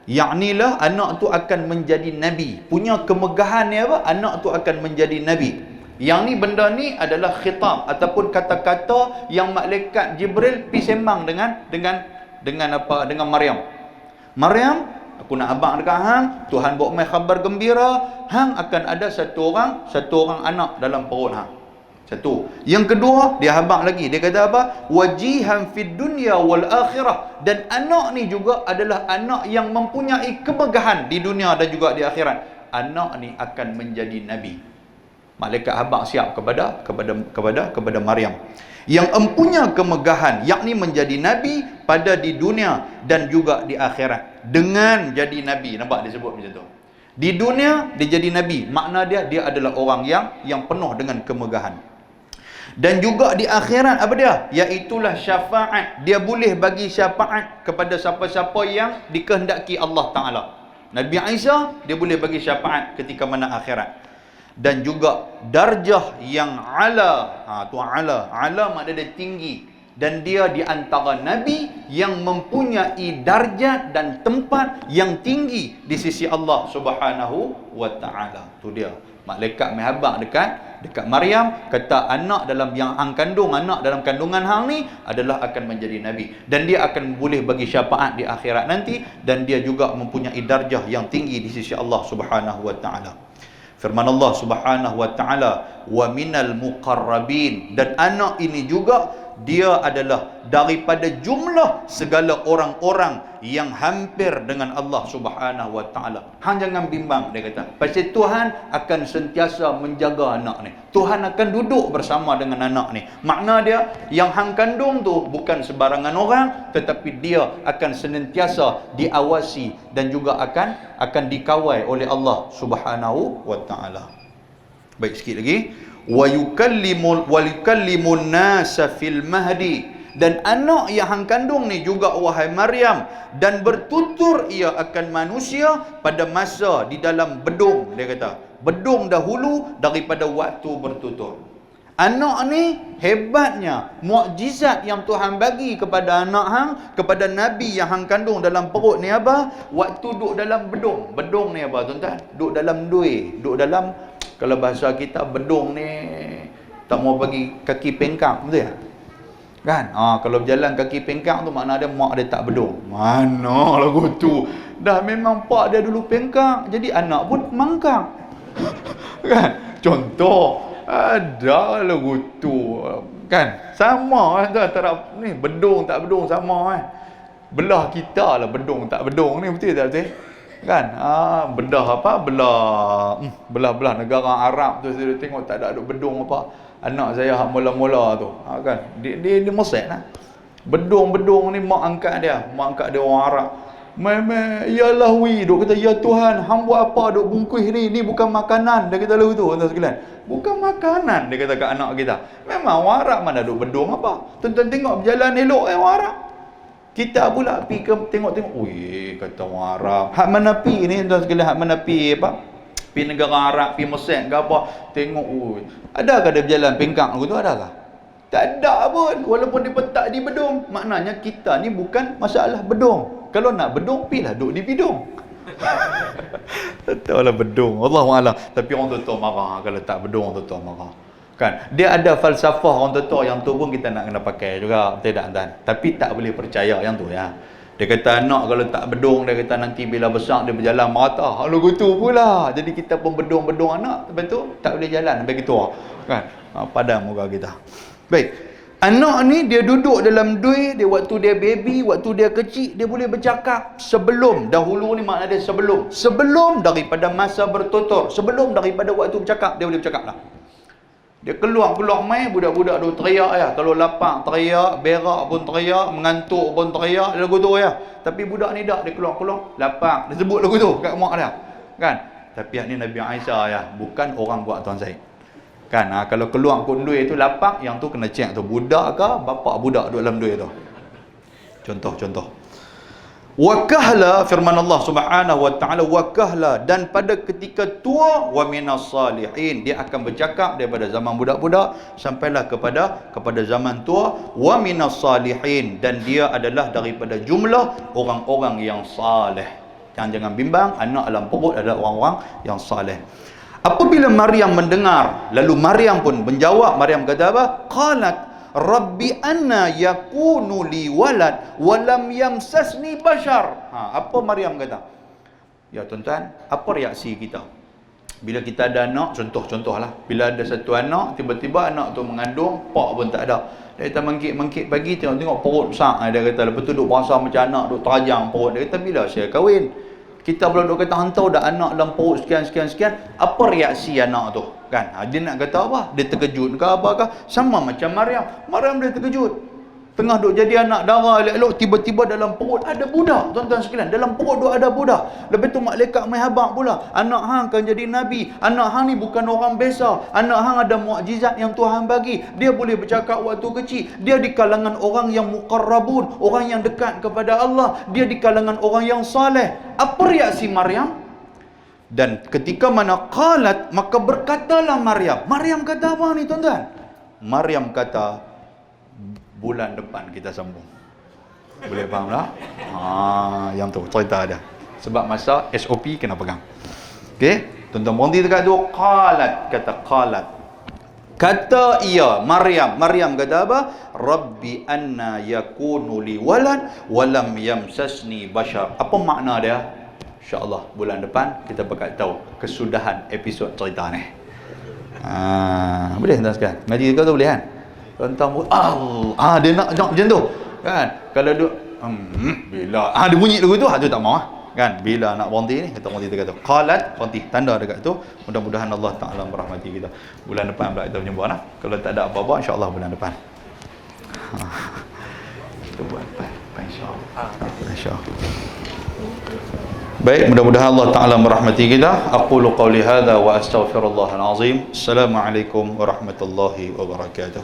Yaknilah anak tu akan menjadi nabi. Punya kemegahan ni apa? Anak tu akan menjadi nabi. Yang ni benda ni adalah khitab ataupun kata-kata yang malaikat Jibril pi sembang dengan Maryam. Maryam, aku nak abang dekat hang, Tuhan bawa mai khabar gembira, hang akan ada satu orang anak dalam perut hang. Satu. Yang kedua, dia habaq lagi. Dia kata apa? Wajihan fid dunya wal akhirah. Dan anak ni juga adalah anak yang mempunyai kemegahan di dunia dan juga di akhirat. Anak ni akan menjadi nabi. Malaikat habaq siap kepada Maryam. Yang empunya kemegahan, yakni menjadi nabi pada di dunia dan juga di akhirat. Dengan jadi nabi, nampak disebut macam tu. Di dunia dia jadi nabi, makna dia adalah orang yang penuh dengan kemegahan. Dan juga di akhirat apa dia? Iaitulah syafaat. Dia boleh bagi syafaat kepada siapa-siapa yang dikehendaki Allah Ta'ala. Nabi Isa, dia boleh bagi syafaat ketika mana akhirat. Dan juga darjah yang ala. Tu ala. Ala maknanya dia tinggi. Dan dia di antara Nabi yang mempunyai darjat dan tempat yang tinggi di sisi Allah Subhanahu wa Ta'ala. Tu dia. Malaikat mahabak dekat Maryam, kata anak dalam yang hang kandung, anak dalam kandungan hang ni adalah akan menjadi Nabi. Dan dia akan boleh bagi syafaat di akhirat nanti. Dan dia juga mempunyai darjah yang tinggi di sisi Allah Subhanahu wa Ta'ala. Firman Allah Subhanahu wa Ta'ala, wa minal muqarrabin. Dan anak ini juga dia adalah daripada jumlah segala orang-orang yang hampir dengan Allah Subhanahu wa Ta'ala. Hang jangan bimbang, dia kata. Pasal Tuhan akan sentiasa menjaga anak ni. Tuhan akan duduk bersama dengan anak ni. Makna dia, yang hang kandung tu bukan sebarangan orang, tetapi dia akan senantiasa diawasi dan juga akan dikawal oleh Allah Subhanahu wa Ta'ala. Baik, sikit lagi. Wa yukallimun nasa fil mahdi. Dan anak yang hang kandung ni juga, wahai Maryam, dan bertutur ia akan manusia pada masa di dalam bedung. Dia kata bedung dahulu daripada waktu bertutur. Anak ni hebatnya, mukjizat yang Tuhan bagi kepada anak hang, kepada Nabi yang hang kandung dalam perut ni apa? Waktu duduk dalam bedung. Bedung ni apa tuan-tuan? Duduk dalam dui, duduk dalam, kalau bahasa kita bedung ni tak mau bagi kaki pengkang, betul tak? Kan? Kalau berjalan kaki pengkang tu makna dia mak dia tak bedung. Mana lagu tu? Dah memang pak dia dulu pengkang, jadi anak pun mangkang. Kan? Contoh, ada lagu tu. Kan? Sama antara ni bedung tak bedung sama Belah kita lah bedung tak bedung ni, betul tak betul? Kan? Belah apa? Belah negara Arab tu saya tengok tak ada bedung apa. Anak saya hak mula-mula tu, kan? Dia Mesir lah. Bedung ni mak angkat dia orang Arab. Ya Lahwi, duk kata, ya Tuhan, hang buat apa duk bungkus ni? Ni bukan makanan. Dia kata lagu tu, tuan sekalian. Bukan makanan, dia kata kat anak kita. Memang orang Arab mana duk bedung apa? Tuan-tuan tengok berjalan elok orang Arab. Kita pula pergi ke tengok-tengok. Ui, kata orang Arab. Hak mana pi ni tuan sekalian, hak mana pi apa? Pi negara Arab, pi Mesir ke apa? Tengok, ui. Adakah dia berjalan pengkang tu? Adakah? Tak ada pun. Walaupun dia petak di bedung. Maknanya kita ni bukan masalah bedung. Kalau nak bedung, pilah duduk di bidung. Tak lah bedung. Allahuakbar. Tapi orang tua marah kalau tak bedung, orang tua marah. Kan? Dia ada falsafah orang tua yang tu pun kita nak kena pakai juga. Betul tak, tuan? Tapi tak boleh percaya yang tu ya. Dia kata anak kalau tak bedung, dia kata nanti bila besar dia berjalan merata. Lalu gitu pula. Jadi kita pun bedung anak, betul? Tak boleh jalan sampai gitu. Kan? Padam muka kita. Baik. Anak ni dia duduk dalam dui, dia waktu dia baby, waktu dia kecil, dia boleh bercakap sebelum, dahulu ni makna dia sebelum daripada masa bertutur, sebelum daripada waktu bercakap, dia boleh bercakap lah. Dia keluar main, budak-budak tu teriak ya. Kalau lapang teriak, berak pun teriak, mengantuk pun teriak, lagu tu ya. Tapi budak ni tak, dia keluar lapang. Dia sebut lagu tu kat mak dia. Kan? Tapi yang ni Nabi Isa ya, bukan orang buat tuan Zaid. Kan? Kalau keluar kundui tu lapang, yang tu kena cek tu budak ke bapak budak duduk dalam dui tu. Contoh. Wakahla, firman Allah Subhanahu wa Ta'ala, wakahla, dan pada ketika tua, wa minas salihin, dia akan bercakap daripada zaman budak-budak sampailah kepada zaman tua, wa minas salihin, dan dia adalah daripada jumlah orang-orang yang saleh. Jangan bimbang, anak dalam perut adalah orang-orang yang saleh. Apabila Maryam mendengar, lalu Maryam pun menjawab. Maryam kata apa? Qalat Rabbi anna yakunu li walad wa lam yamsasni bashar. Apa Maryam kata? Ya tuan-tuan, apa reaksi kita? Bila kita ada anak, contohlah. Bila ada satu anak, tiba-tiba anak tu mengandung, pak pun tak ada. Dia kata mengkit pagi, tengok perut besar. Dia kata, lepas tu duk berasa macam anak, duk terajang perut. Dia kata, bila saya kahwin? Kita pula duk kata, hantar dah anak dalam perut sekian. Apa reaksi anak tu? Kan? Dia nak kata apa? Dia terkejut ke apakah? Sama macam Maryam. Maryam dia terkejut. Tengah duk jadi anak dara elok-elok, tiba-tiba dalam perut ada budak. Tuan-tuan sekalian, dalam perut duk ada budak. Lepas tu malaikat mai habaq pula, anak hang akan jadi nabi. Anak hang ni bukan orang biasa. Anak hang ada mukjizat yang Tuhan bagi. Dia boleh bercakap waktu kecil. Dia di kalangan orang yang muqarrabun, orang yang dekat kepada Allah. Dia di kalangan orang yang soleh. Apa reaksi Maryam? Dan ketika mana qalat, maka berkatalah Maryam. Maryam kata apa ni tuan-tuan? Maryam kata, bulan depan kita sambung. Boleh faham tak? Yang tu cerita dia. Sebab masa SOP kena pegang. Okey, tuan-tuan berhenti dekat tu. Qalat, kata qalat. Kata ia Maryam kata apa? Rabbi anna yakunu li walad wa lam yamsasni bashar. Apa makna dia? InsyaAllah bulan depan kita bakal tahu kesudahan episod cerita ni. Boleh tuan sekalian? Ngaji kau tu boleh kan? Tuan-tuan dia nak macam tu kan. Kalau duk bila dia bunyi lagu tu, tu tak mau kan. Bila nak berhenti ni, kita berhenti dekat tu. Qalat, berhenti, tanda dekat tu. Mudah-mudahan Allah Taala merahmati kita. Bulan depan pula kita berjumpa lah. Kalau tak ada apa-apa, insya-Allah bulan depan. Kita buat apa insya-Allah. Insya-Allah. Baik, mudah-mudahan Allah Taala merahmati kita. Aqulu qawli hadza wa astaghfirullahal azim. Assalamualaikum warahmatullahi wabarakatuh.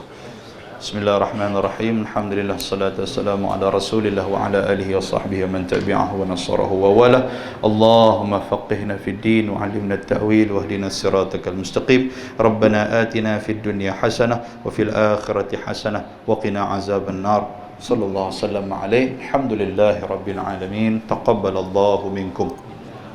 Bismillahirrahmanirrahim. Alhamdulillah, salatu wassalamu ala Rasulillah wa ala alihi wa sahbihi man tabi'ahu wa nasarahu wa wala. Allahumma faqihna fid din wa 'allimna at-ta'wil wa hdina as-siratal mustaqim. Rabbana atina fid dunya hasanah wa fil akhirati hasanah wa qina azaban nar. Sallallahu alaihi wasallam alaihi. Alhamdulillahi rabbil alamin. Taqabbalallahu minkum.